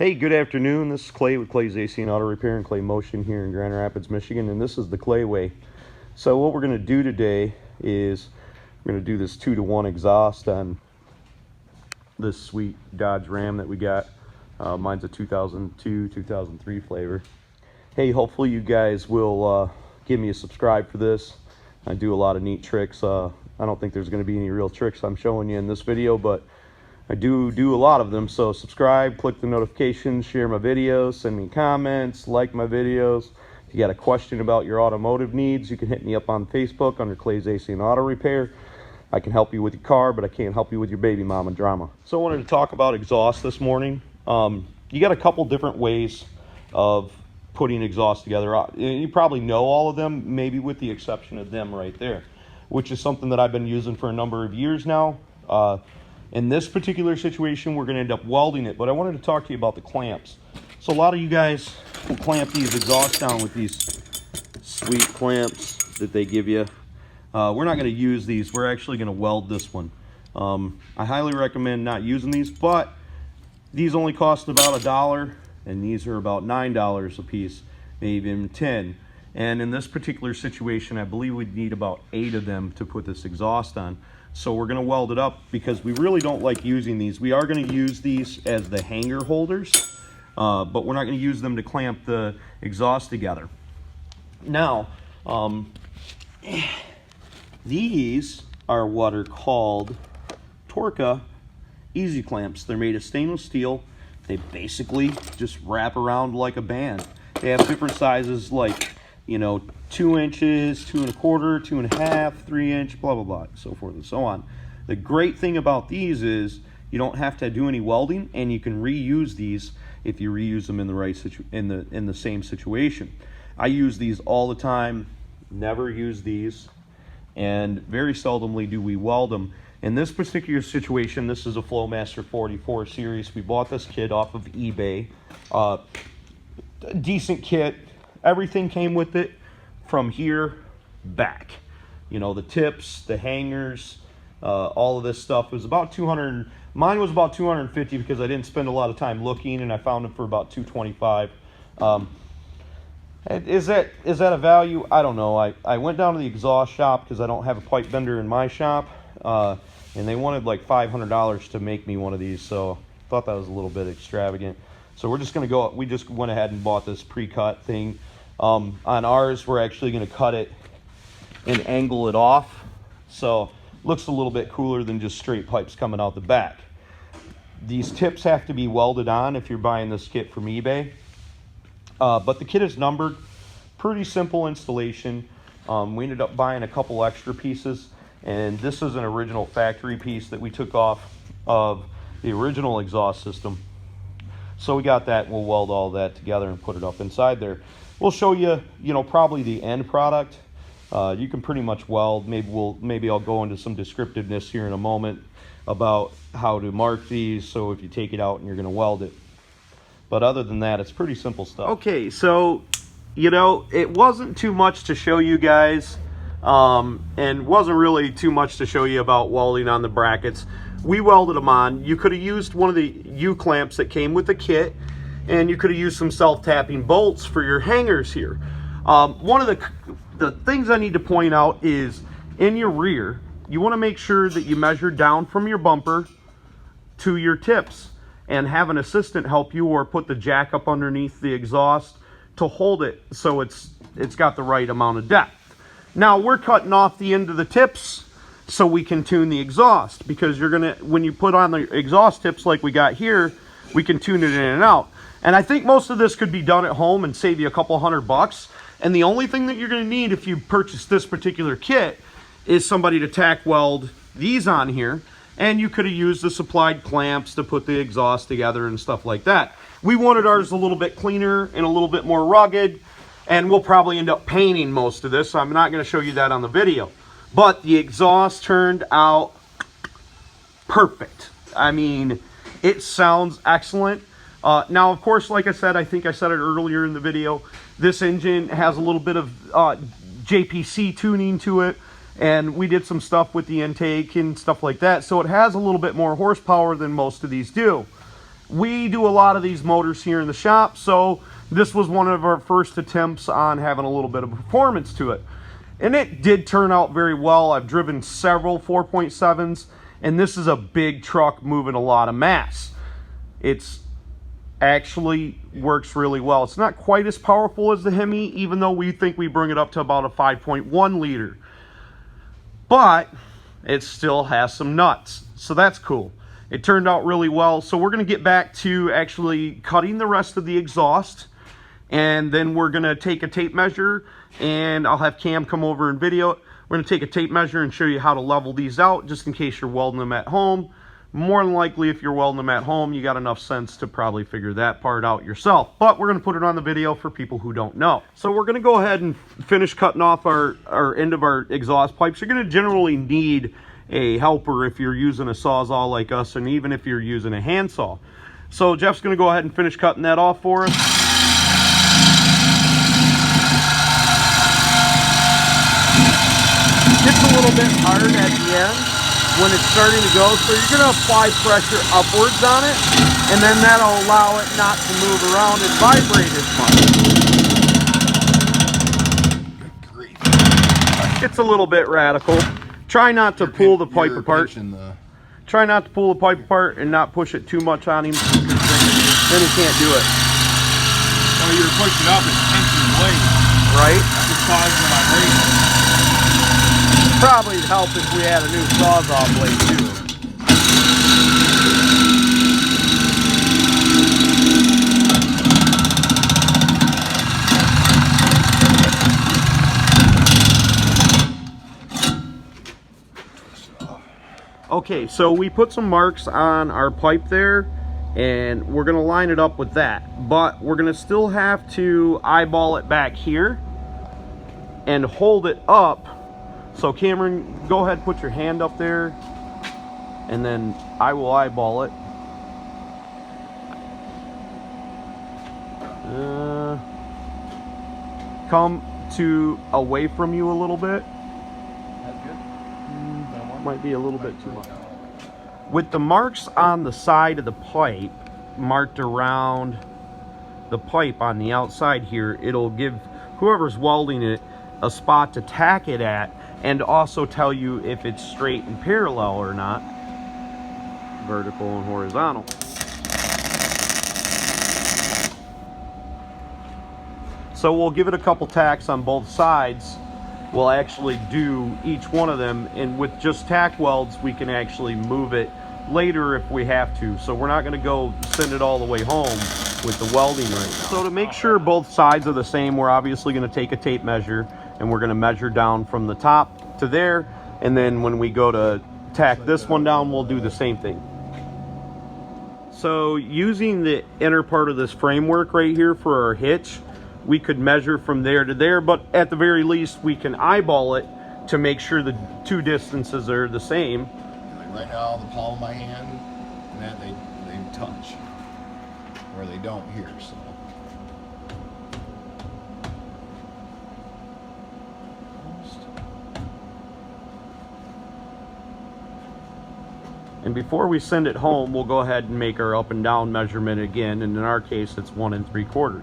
Hey, good afternoon. This is Clay with Clay's AC and Auto Repair and Clay Motion here in Grand Rapids, Michigan, and this is the Clay Way. So what we're going to do today is we're going to do this 2-to-1 exhaust on this sweet Dodge Ram that we got. Mine's a 2002, 2003 flavor. Hey, hopefully you guys will give me a subscribe for this. I do a lot of neat tricks. I don't think there's going to be any real tricks I'm showing you in this video, but I do a lot of them. So subscribe, click the notifications, share my videos, send me comments, like my videos. If you got a question about your automotive needs, you can hit me up on Facebook under Clay's AC and Auto Repair. I can help you with your car, but I can't help you with your baby mama drama. So I wanted to talk about exhaust this morning. You got a couple different ways of putting exhaust together. You probably know all of them, maybe with the exception of them right there, which is something that I've been using for a number of years now. In this particular situation, we're going to end up welding it, but I wanted to talk to you about the clamps. So a lot of you guys will clamp these exhausts down with these sweet clamps that they give you. We're not going to use these. We're actually going to weld this one. I highly recommend not using these, but these only cost about $1, and these are about $9 a piece, maybe even 10. And in this particular situation, I believe we'd need about 8 of them to put this exhaust on. So we're going to weld it up because we really don't like using these. We are going to use these as the hanger holders, but we're not going to use them to clamp the exhaust together. Now, these are what are called Torca easy clamps. They're made of stainless steel. They basically just wrap around like a band. They have different sizes, like, you know, 2 inches, 2 1/4, 2 1/2, 3 inch, blah blah blah, so forth and so on. The great thing about these is you don't have to do any welding, and you can reuse these if you reuse them in the right in the same situation. I use these all the time, never use these, and very seldomly do we weld them. In this particular situation, this is a Flowmaster 44 series. We bought this kit off of eBay. Decent kit. Everything came with it from here back. You know, the tips, the hangers, all of this stuff was about 200. Mine was about 250 because I didn't spend a lot of time looking, and I found them for about 225. Is that a value? I don't know. I went down to the exhaust shop because I don't have a pipe bender in my shop, and they wanted like $500 to make me one of these, so I thought that was a little bit extravagant. So we're just gonna go. We just went ahead and bought this pre-cut thing. On ours, we're actually going to cut it and angle it off, so looks a little bit cooler than just straight pipes coming out the back. These tips have to be welded on if you're buying this kit from eBay, but the kit is numbered. Pretty simple installation. We ended up buying a couple extra pieces, and this is an original factory piece that we took off of the original exhaust system. So we got that, and we'll weld all that together and put it up inside there. We'll show you, probably the end product. You can pretty much weld. Maybe I'll go into some descriptiveness here in a moment about how to mark these, so if you take it out and you're going to weld it. But other than that, it's pretty simple stuff. Okay, so, it wasn't too much to show you guys, and wasn't really too much to show you about welding on the brackets. We welded them on. You could have used one of the U-clamps that came with the kit, and you could have used some self-tapping bolts for your hangers here. One of the things I need to point out is in your rear, you want to make sure that you measure down from your bumper to your tips and have an assistant help you, or put the jack up underneath the exhaust to hold it so it's got the right amount of depth. Now we're cutting off the end of the tips so we can tune the exhaust, because when you put on the exhaust tips like we got here, we can tune it in and out. And I think most of this could be done at home and save you a couple $100. And the only thing that you're going to need if you purchase this particular kit is somebody to tack weld these on here. And you could have used the supplied clamps to put the exhaust together and stuff like that. We wanted ours a little bit cleaner and a little bit more rugged. And we'll probably end up painting most of this, so I'm not going to show you that on the video. But the exhaust turned out perfect. I mean, it sounds excellent. Now, of course, like I said, I think I said it earlier in the video, this engine has a little bit of JPC tuning to it, and we did some stuff with the intake and stuff like that, so it has a little bit more horsepower than most of these do. we do a lot of these motors here in the shop, so this was one of our first attempts on having a little bit of performance to it. And it did turn out very well. I've driven several 4.7s, and this is a big truck moving a lot of mass. It's actually works really well. It's not quite as powerful as the Hemi, even though we think we bring it up to about a 5.1 liter. But it still has some nuts, so that's cool. It turned out really well. So we're going to get back to actually cutting the rest of the exhaust, and then we're going to take a tape measure, and I'll have Cam come over and video it. We're going to take a tape measure and show you how to level these out, just in case you're welding them at home. More than likely, if you're welding them at home, you got enough sense to probably figure that part out yourself. But we're going to put it on the video for people who don't know. So we're going to go ahead and finish cutting off our end of our exhaust pipes. You're going to generally need a helper if you're using a Sawzall like us, and even if you're using a handsaw. So Jeff's going to go ahead and finish cutting that off for us. It's a little bit hard at the end when it's starting to go, so you're going to apply pressure upwards on it, and then that'll allow it not to move around and vibrate as much. Good grief. It's a little bit radical. Try not to pull the pipe apart. Try not to pull the pipe apart and not push it too much on him, then he can't do it. Well, you're pushing up and tension the blade. Right? That's causing my vibration. Probably help if we had a new Sawzall blade too. Okay, so we put some marks on our pipe there, and we're going to line it up with that. But we're going to still have to eyeball it back here and hold it up. So Cameron, go ahead and put your hand up there, and then I will eyeball it. Come to away from you a little bit. That's good. Might be a little bit too much. With the marks on the side of the pipe marked around the pipe on the outside here, it'll give whoever's welding it a spot to tack it at, and also tell you if it's straight and parallel or not, vertical and horizontal. So we'll give it a couple tacks on both sides. We'll actually do each one of them, and with just tack welds we can actually move it later if we have to. So we're not going to go send it all the way home with the welding right now. So to make sure both sides are the same, we're obviously going to take a tape measure, and we're going to measure down from the top to there, and then when we go to tack this one down, we'll do the same thing. So using the inner part of this framework right here for our hitch, we could measure from there to there, but at the very least we can eyeball it to make sure the two distances are the same. Like right now, the palm of my hand and that they touch, where they don't here. So and before we send it home, we'll go ahead and make our up and down measurement again, and in our case it's 1 3/4.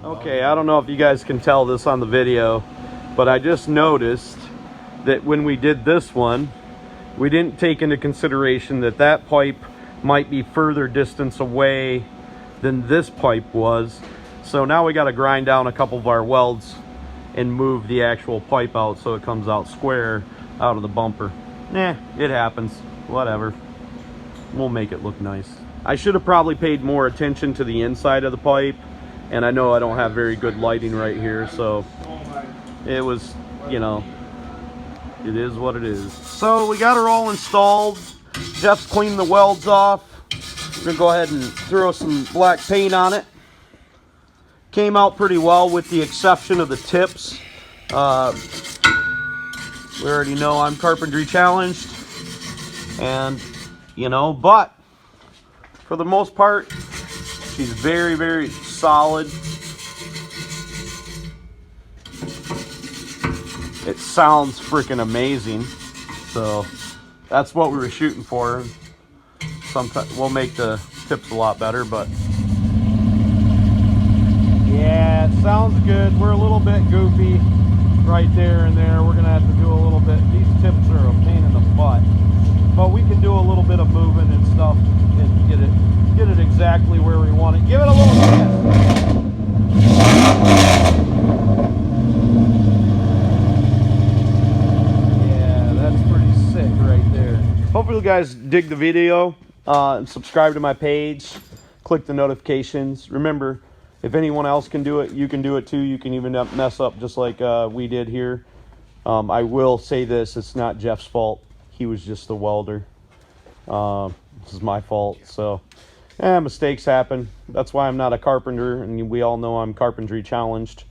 Okay, I don't know if you guys can tell this on the video, but I just noticed that when we did this one, we didn't take into consideration that that pipe might be further distance away than this pipe was. So now we got to grind down a couple of our welds and move the actual pipe out so it comes out square out of the bumper. It happens. Whatever. We'll make it look nice. I should have probably paid more attention to the inside of the pipe, and I know I don't have very good lighting right here, so it was, you know, it is what it is. So we got her all installed. Jeff's cleaned the welds off. We're gonna go ahead and throw some black paint on it. Came out pretty well with the exception of the tips. We already know I'm carpentry challenged, and you know, but for the most part she's very, very solid. It sounds freaking amazing, so that's what we were shooting for. sometimes we'll make the tips a lot better, but yeah, it sounds good. We're a little bit goofy right there and there. We're gonna have to do a little bit. These tips are a pain in the butt, but we can do a little bit of moving and stuff and get it exactly where we want it. Give it a little twist. Yeah, that's pretty sick right there. Hopefully you guys dig the video. Subscribe to my page. Click the notifications. Remember, if anyone else can do it, you can do it too. You can even mess up just like we did here. I will say this, it's not Jeff's fault. He was just the welder. This is my fault. So, mistakes happen. That's why I'm not a carpenter, and we all know I'm carpentry challenged.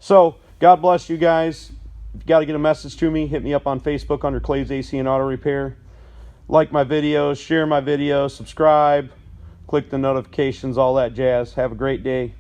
So, God bless you guys. If you got to get a message to me, hit me up on Facebook under Claves AC and Auto Repair. Like my videos, share my videos, subscribe, click the notifications, all that jazz. Have a great day.